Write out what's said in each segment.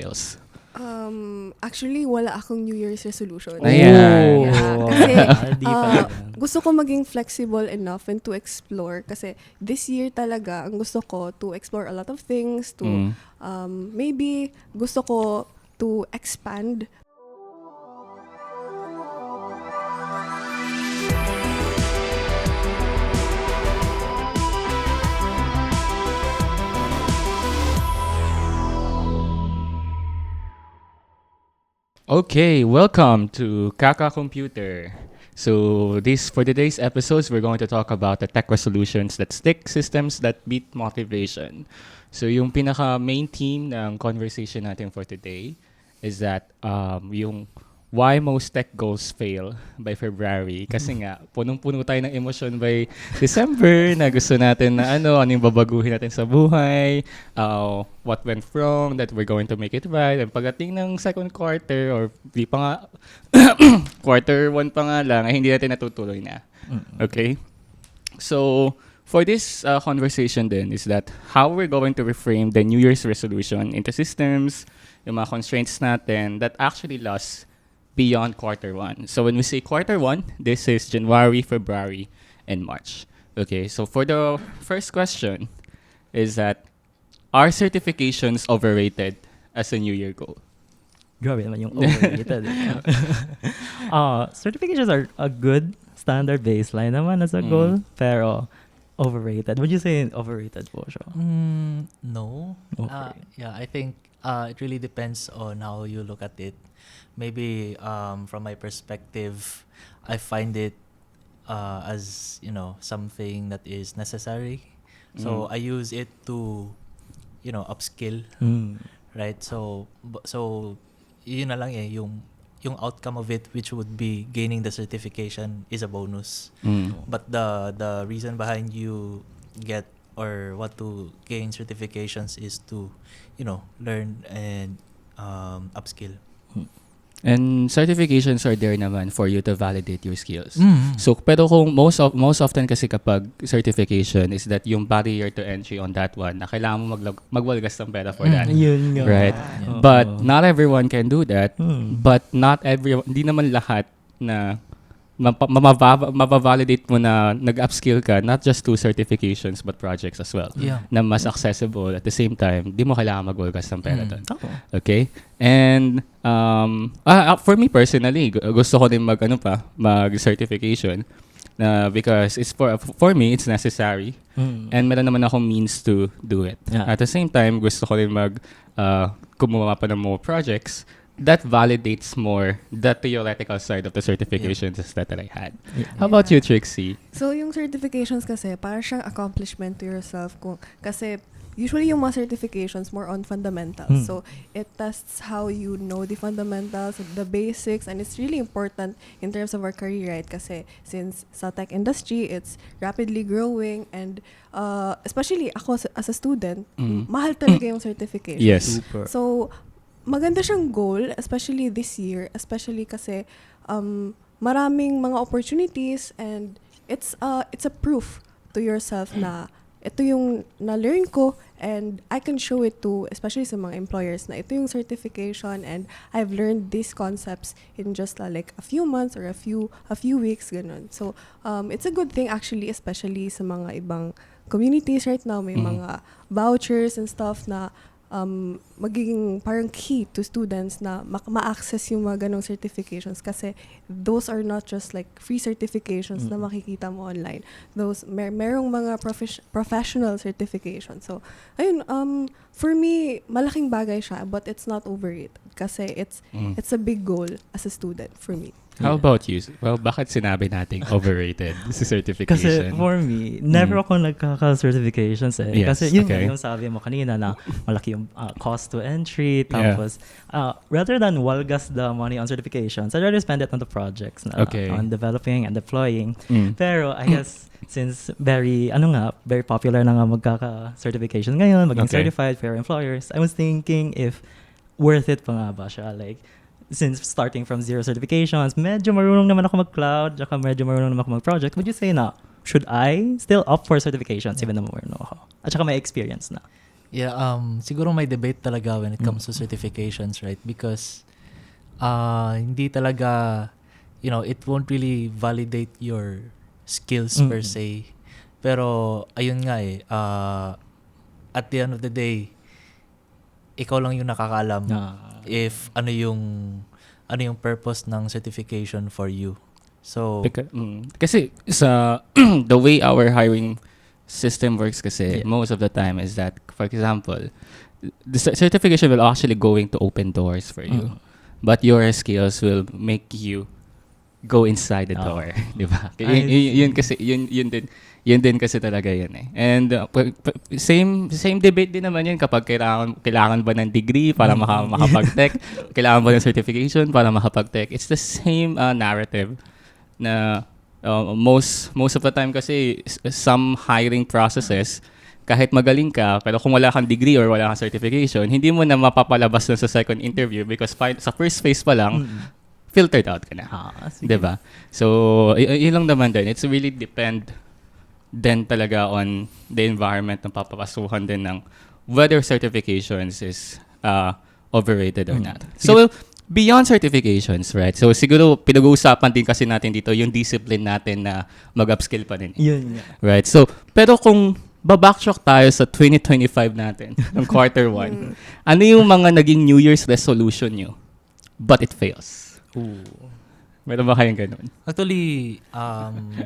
fails? Actually, wala akong New Year's resolution. Ayan. Kasi Di pa yan. gusto ko maging flexible enough and to explore. Kasi this year talaga, ang gusto ko to explore a lot of things, to maybe gusto ko to expand. Okay, welcome to Kaka Computer. So for today's episodes, we're going to talk about the tech resolutions that stick, systems that beat motivation. So yung pinaka main theme ng conversation natin for today is that yung why most tech goals fail by February. Kasi nga, punong-puno tayo ng emosyon by December na gusto natin na ano yung babaguhin natin sa buhay, what went wrong, that we're going to make it right. And pagdating ng second quarter, or di pa nga, quarter 1 pa nga lang, ay hindi natin natutuloy na. Okay? So, for this conversation then is that how we're going to reframe the New Year's resolution into systems, yung mga constraints natin that actually last beyond quarter 1. So when we say quarter 1, this is January, February, and March. Okay, so for the first question is that, are certifications overrated as a New Year goal? Grabe naman yung overrated. Certifications are a good standard baseline naman as a goal, pero overrated. Would you say overrated po siya? No. Okay. I think it really depends on how you look at it. Maybe from my perspective, I find it as something that is necessary. So I use it to upskill, right? So yun na lang yung outcome of it, which would be gaining the certification, is a bonus. But the reason behind you get or what to gain certifications is to learn and upskill. And certifications are there naman for you to validate your skills. So, pero kung most often kasi kapag certification is that yung barrier to entry on that one, na kailangan mo magwalgas ng pera for that. Yun nga. Right? But not everyone can do that. But not everyone, hindi naman lahat na mabavalidate mo na nag-upskill ka, not just to certifications but projects as well. Yeah. Na mas accessible at the same time, di mo kailangan magwalgas ng pera doon. Okay? And for me personally, gusto ko din mag-certification because it's for me it's necessary and meron naman akong means to do it. Yeah. At the same time, gusto ko din kumuha pa ng more projects that validates more the theoretical side of the certifications that I had. How about you, Trixie? So, yung certifications kasi, para siyang accomplishment to yourself. Kasi, usually yung mga certifications more on fundamentals. So, it tests how you know the fundamentals, the basics, and it's really important in terms of our career, right? Kasi, since sa tech industry, it's rapidly growing, and especially ako as a student, mahal talaga yung certification. Yes. Super. So, maganda siyang goal, especially this year, especially kasi maraming mga opportunities, and it's a proof to yourself na ito yung na-learn ko, and I can show it to, especially sa mga employers, na ito yung certification, and I've learned these concepts in just like a few months or a few weeks, ganun. So, it's a good thing actually, especially sa mga ibang communities right now, may mga vouchers and stuff na magiging parang key to students na ma-access yung mga ganong certifications, kasi those are not just like free certifications na makikita mo online. Those merong mga professional certifications. So ayun, for me malaking bagay siya, but it's not overrated kasi it's a big goal as a student for me. How about you? Well, bakit sinabi nating overrated si certification? Kasi for me, never ako nagkaka-certifications eh. Yes, Kasi yun okay. yung sabi mo kanina na malaki yung cost to entry. Tapos, rather than walgas the money on certifications, I'd rather spend it on the projects na on developing and deploying. Pero I guess since very popular na nga magkaka-certification ngayon, maging certified for employers, I was thinking if worth it pa nga ba siya. Like, since starting from 0 certifications, medyo marunong naman ako mag-cloud, tsaka medyo marunong naman ako mag-project, would you say na, should I still opt for certifications even though marunong ako? At saka may experience na? Yeah, siguro may debate talaga when it comes to certifications, right? Because hindi talaga, it won't really validate your skills per se. Pero ayun nga at the end of the day, ikaw lang yung nakakaalam if ano yung purpose ng certification for you. So kasi sa the way our hiring system works kasi most of the time is that, for example, the certification will actually going to open doors for you, but your skills will make you go inside the door, di ba? Yun kasi yun din kasi talaga yun eh. And same debate din naman yun kapag kailangan ba ng degree para makapag-tech, kailangan ba ng certification para makapag-tech. It's the same narrative na most of the time kasi some hiring processes, kahit magaling ka, pero kung wala kang degree or wala kang certification, hindi mo na mapapalabas dun sa second interview because sa first phase pa lang, filtered out ka na. Diba? So, yun lang naman din. It's really depend din talaga on the environment ng papapasuhan din ng whether certifications is overrated or not. So, beyond certifications, right? So, siguro pinag-uusapan din kasi natin dito yung discipline natin na mag-upskill pa din. Yun. Right? So, pero kung babacktrack tayo sa 2025 natin, ng quarter 1, ano yung mga naging New Year's resolution nyo, but it fails? Meron ba kayong ganun? Actually,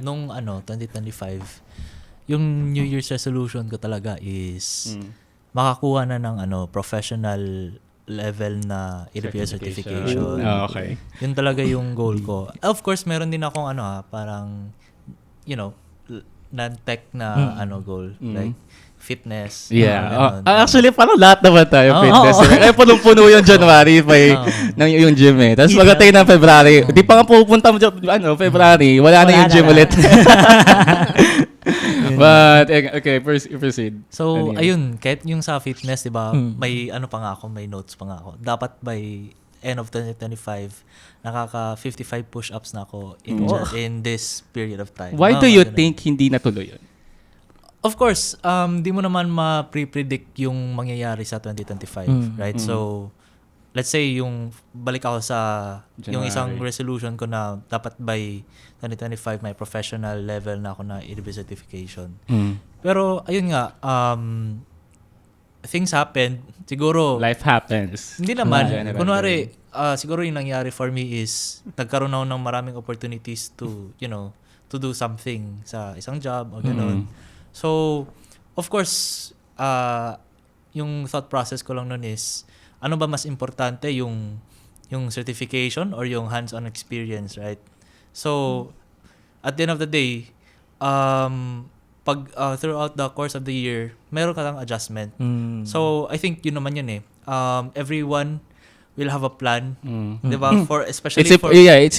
nung 2025, yung New Year's resolution ko talaga is makakuha na ng professional level na AWS certification. Okay. Yun talaga yung goal ko. Of course, meron din akong parang non-tech na goal, like fitness. Yeah. Actually, parang lahat naman tayo fitness. Eh, punong-puno yung January ng yung gym eh. Tapos pagdating ng February, di pa nga pupunta mo February, wala na yung gym ulit. But, okay, proceed. So, ayun, kahit yung sa fitness, di ba, may may notes pa nga ako. Dapat by end of 2025, nakaka 55 push-ups na ako in this period of time. Why do you think hindi natuloy yun? Of course, di mo naman ma-predict yung mangyayari sa 2025, right? So, let's say balik ako sa January. yung isang resolution ko na dapat by 2025 may professional level na ako na AWS certification. Pero ayun nga, things happen. Siguro Life happens. hindi naman. Kunwari, siguro yung nangyari for me is nagkaroon ako ng maraming opportunities to do something sa isang job o gano'n. So, of course, yung thought process ko lang nun is, ano ba mas importante, yung certification or yung hands-on experience, right? So, at the end of the day, throughout the course of the year, meron ka lang adjustment. So, I think yun naman yun eh. Everyone will have a plan, diba?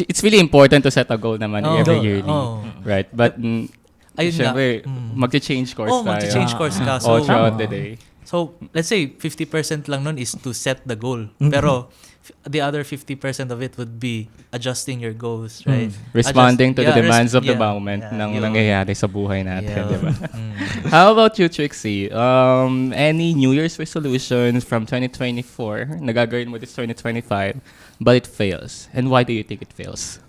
It's really important to set a goal naman every yearly, right? But ayun syempre, mag-change course tayo. Mag-change course ka. So, throughout the day. So, let's say 50% lang nun is to set the goal. Pero the other 50% of it would be adjusting your goals, right? Responding to the demands of the moment ng nangyayari sa buhay natin, diba? How about you, Trixie? Any New Year's resolutions from 2024 na gagawin mo this 2025 but it fails? And why do you think it fails?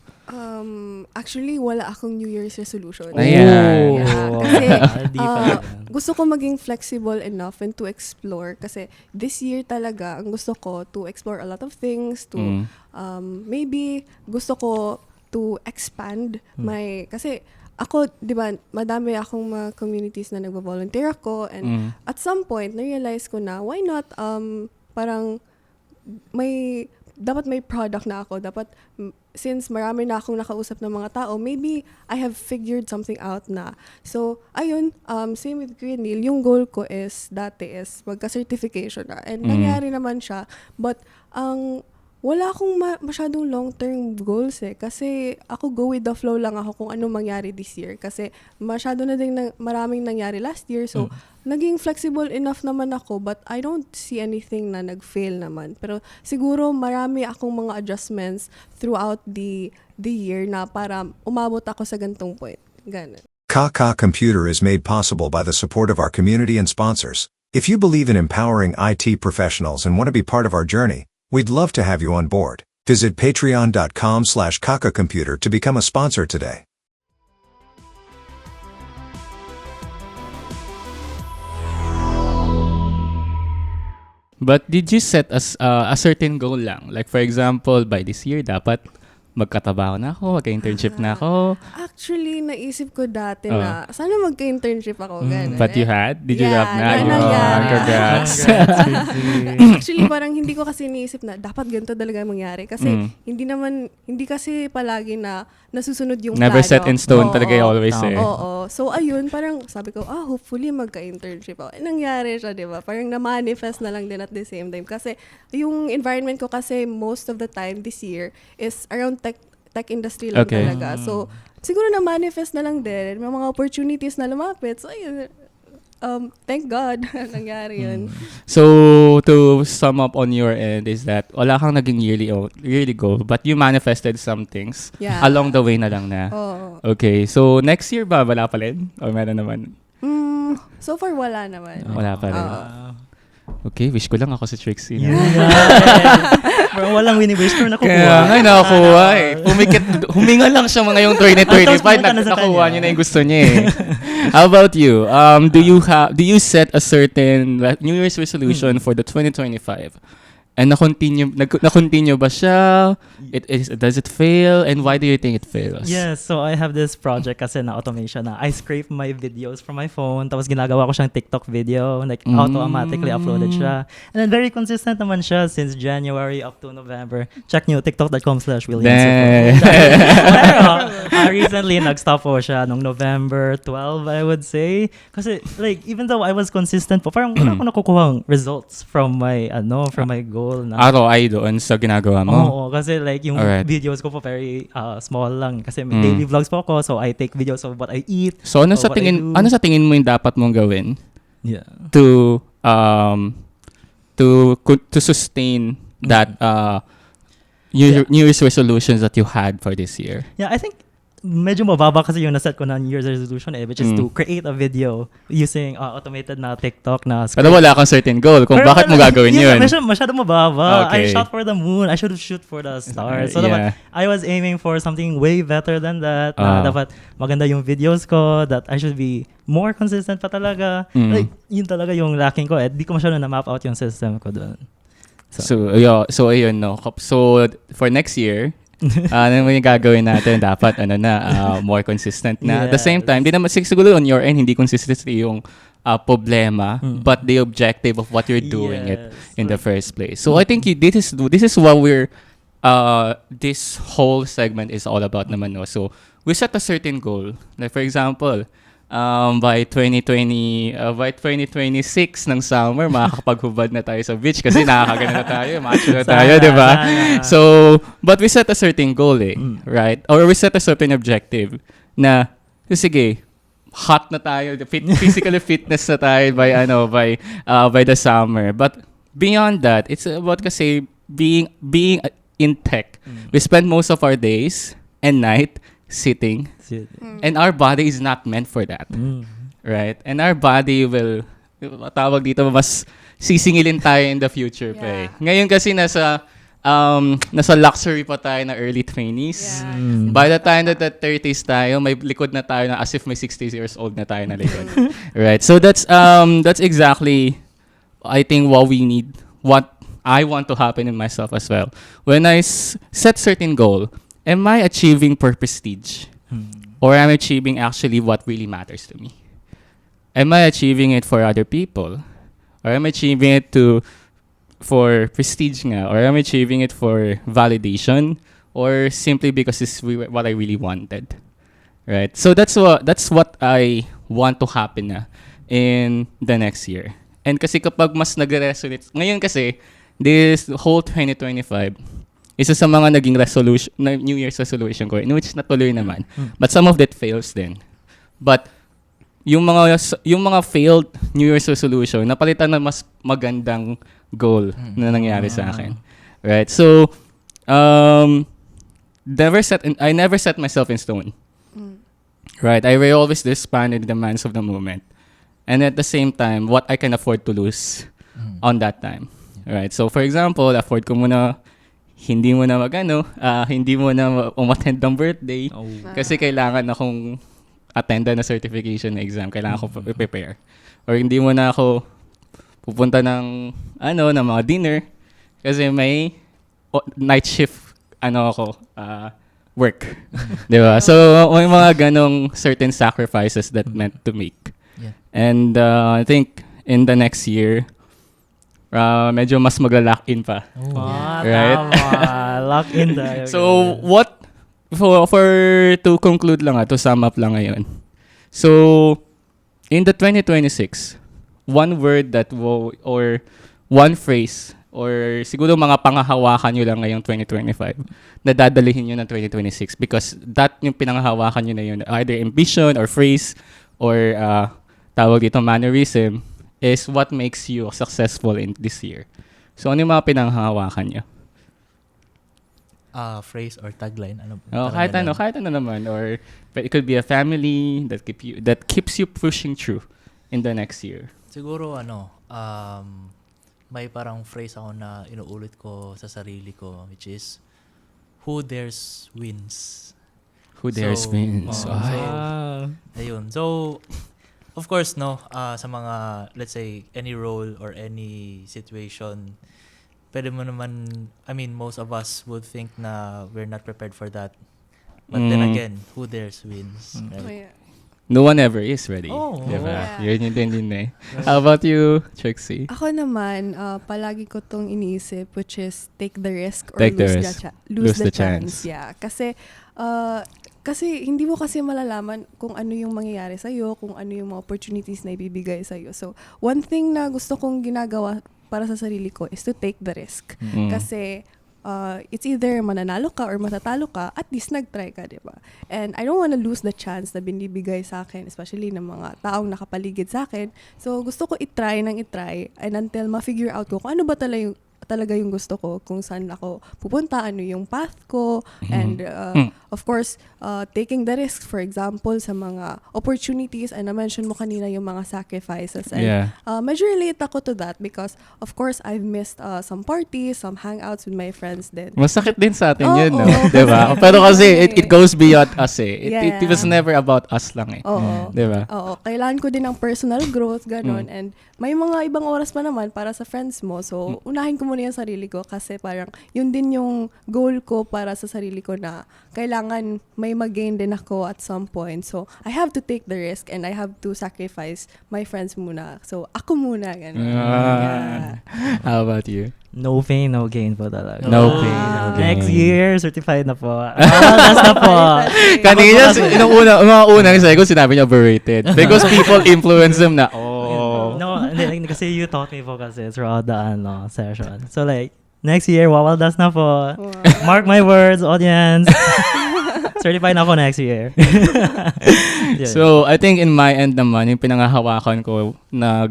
Actually, wala akong New Year's resolution. Ayan. Kasi gusto ko maging flexible enough and to explore. Kasi this year talaga, ang gusto ko to explore a lot of things, to maybe gusto ko to expand kasi ako, di ba, madami akong mga communities na nagvo-volunteer ako and at some point, na-realize ko na, why not, parang dapat may product na ako. Dapat, since marami na akong nakausap ng mga tao, maybe I have figured something out na. So, ayun, same with Kuya Neil, yung goal ko dati is magka-certification na. And nangyari naman siya. But, wala akong masyadong long-term goals kasi ako go with the flow lang ako kung anong mangyari this year. Kasi masyado na din maraming nangyari last year. So, naging flexible enough naman ako but I don't see anything na nag-fail naman. Pero siguro marami akong mga adjustments throughout the year na para umabot ako sa gantong point. Ganun. Kaka Computer is made possible by the support of our community and sponsors. If you believe in empowering IT professionals and want to be part of our journey, we'd love to have you on board. Visit patreon.com/kakacomputer to become a sponsor today. But did you set a certain goal lang? Like for example, by this year, dapat magkatrabaho na ako, magka-internship na ako. Actually, naisip ko dati na, sana magka-internship ako. Ganun, But you had? Did you Yeah, have na? nangyari. Congrats. Actually, parang hindi ko kasi naisip na dapat ganito talaga mangyari. Kasi hindi kasi palagi na nasusunod yung Never plano. set in stone Oo, talaga always eh. Oo. So, ayun, parang sabi ko, hopefully magka-internship ako. Nangyari siya, di ba? Parang na-manifest na lang din at the same time. Kasi yung environment ko kasi most of the time this year is around tech industry lang talaga. So, siguro na-manifest na lang din. May mga opportunities na lumapit. So, ayun. Thank God nangyari yun. So, to sum up on your end is that wala kang naging yearly goal, but you manifested some things along the way na lang na. Okay, so next year ba wala pa rin? O meron naman? So far, wala naman. Wala pa rin. Okay, wish ko lang ako si Trixie. Parang walang wini-wish pero nakukuha. Kaya nga nakakuha eh. Huminga lang siya mga yung 2025. Nakuha niya na yung gusto niya eh. How about you? Do you set a certain New Year's resolution for the 2025? And na-continue ba siya? Does it fail? And why do you think it fails? Yes, so I have this project kasi na automation na I scrape my videos from my phone tapos ginagawa ko siyang TikTok video, like automatically uploaded siya. And then very consistent naman siya since January up to November. Check nyo, tiktok.com/William. Pero recently nag-stop po siya nung November 12, I would say. Kasi like even though I was consistent po, parang wala ko nakukuhang results from my goal. ROI doon sa ginagawa mo? Oo, kasi like yung videos ko po very small lang kasi may daily vlogs po ako, so I take videos of what I eat. So ano sa tingin mo yung dapat mong gawin? Yeah. To sustain that New Year's resolutions that you had for this year? Yeah, I think medyo mababa kasi yung naset ko na New Year's resolution which is to create a video using automated na TikTok na script. Pero wala kang certain goal kung bakit mo gagawin yun. Masyado mababa. Okay. I shot for the moon. I should shoot for the stars. So dapat I was aiming for something way better than that. Dapat maganda yung videos ko, that I should be more consistent pa talaga. Like, yun talaga yung lacking ko. Di ko masyado na-map out yung system ko doon. So ayun, no. So for next year, ano mo yung gagawin natin? Dapat more consistent na. At the same time, di naman siguro on your end, hindi consistency yung problema, but the objective of what you're doing it in the first place. So I think this is what this whole segment is all about naman. No? So we set a certain goal. Like for example, by 2026 ng summer, makakapaghubad na tayo sa beach kasi nakakagana na tayo, macho na tayo, di ba? So, but we set a certain goal right? Or we set a certain objective na, sige, hot na tayo, physically fitness na tayo by the summer. But beyond that, it's about kasi being in tech. We spend most of our days and night sitting. And our body is not meant for that. Right? And our body will, tawag dito, mas sisingilin tayo in the future pa eh. Ngayon kasi nasa luxury pa tayo na early 20s. By the time that 30s tayo, may likod na tayo na as if may 60 years old na tayo na likod. Right? So that's exactly, I think, what we need, what I want to happen in myself as well. When I set certain goal, am I achieving for prestige? Or am I achieving actually what really matters to me? Am I achieving it for other people? Or am I achieving it for prestige nga? Or am I achieving it for validation? Or simply because it's what I really wanted? Right? So that's what I want to happen na in the next year. And kasi kapag mas nag-resonate, ngayon kasi, this whole 2025, isa sa mga naging resolution, New Year's resolution ko, in which natuloy naman. But some of that fails din. But yung mga failed New Year's resolution, napalitan na mas magandang goal na nangyari sa akin. Right? So, I never set myself in stone. Right? I always respond to the demands of the moment. and at the same time, what I can afford to lose on that time. Right? So, for example, afford ko muna hindi mo na hindi mo na umattend ng birthday kasi kailangan akong attendan na certification na exam. Kailangan ko prepare. Or hindi mo na ako pupunta ng mga dinner kasi may night shift work. Diba? So, may mga ganong certain sacrifices that meant to make. Yeah. And I think in the next year, medyo mas magla-lock in pa. Right? Lock in tayo. So, what, for to conclude lang, to sum up lang ngayon. So, in the 2026, one word that or one phrase, or siguro mga pangahawakan nyo lang ngayong 2025 na dadalihin nyo ng 2026 because that yung pinangahawakan nyo na yun, either ambition or phrase or tawag dito mannerism, is what makes you successful in this year. So, ano yung mga pinanghahawakan nyo? Phrase or tagline. Kahit ano naman. Or it could be a family that keeps you pushing through in the next year. Siguro, may parang phrase ako na inuulit ko sa sarili ko, which is, who dares wins. Who dares wins. Ayun. So, of course, sa mga, let's say, any role or any situation, pwede mo naman, most of us would think na we're not prepared for that. But then again, who dares wins. Right? Oh, yeah. No one ever is ready. Yeah. Yun din eh. How about you, Trixie? Ako naman, palagi ko tong iniisip, which is take the risk or lose the chance. Yeah. Kasi hindi mo kasi malalaman kung ano yung mangyayari sa'yo, kung ano yung mga opportunities na ibibigay sa'yo. So, one thing na gusto kong ginagawa para sa sarili ko is to take the risk. Kasi it's either mananalo ka or matatalo ka, at least nag-try ka, di ba? And I don't wanna lose the chance na binibigay sa akin, especially ng mga taong nakapaligid sa akin. So, gusto ko itry and until ma-figure out ko kung ano ba talaga yung gusto ko, kung saan ako pupunta, ano yung path ko, and of course, taking the risk, for example, sa mga opportunities, and na-mention mo kanina yung mga sacrifices. And medyo relate ako to that because, of course, I've missed some parties, some hangouts with my friends din. Masakit din sa atin yun, no? Diba? Pero kasi it goes beyond us eh. It was never about us lang eh. Diba? Oo. Kailangan ko din ng personal growth, ganon. And may mga ibang oras pa naman para sa friends mo. So, unahin ko muna yung sarili ko kasi parang yun din yung goal ko para sa sarili ko na kailangan may mag-gain din ako at some point. So, I have to take the risk and I have to sacrifice my friends muna. So, ako muna. Ganun. How about you? No pain, no gain po talaga. No pain, no gain. Next year, certified na po. That's na po. Kanina, mga unang sabi ko, sinabi niya overrated. Because people influence them na, No, kasi you taught me po kasi throughout the session. So like, next year, wawaldas na po. Mark my words, audience. Certified na po next year. So, I think in my end naman, yung pinangahawakan ko na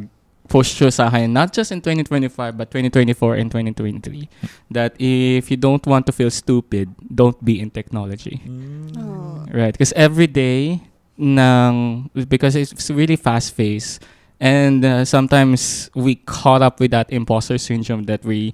push through sa akin, not just in 2025, but 2024 and 2023, that if you don't want to feel stupid, don't be in technology. Right? Because every day, because it's really fast-paced, and sometimes we caught up with that imposter syndrome that we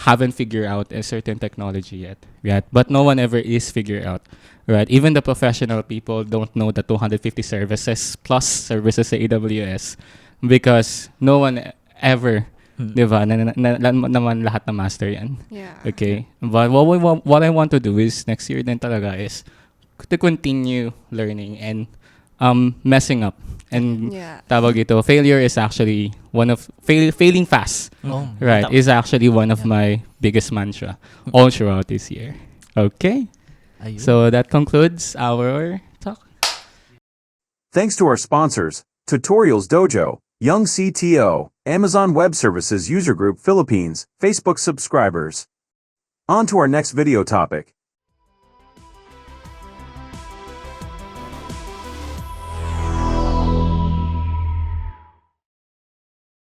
haven't figured out a certain technology yet. Right? But no one ever is figured out. Right? Even the professional people don't know the 250 services plus services sa AWS because no one ever, diba, naman lahat na master yan. Yeah. Okay? But what I want to do is next year din talaga is to continue learning and messing up. And tawag ito, failure is actually one of failing fast. Right, is actually one of my biggest mantra all throughout this year. Okay, so that concludes our talk. Thanks to our sponsors, Tutorials Dojo, Young CTO, Amazon Web Services User Group Philippines, Facebook subscribers. On to our next video topic.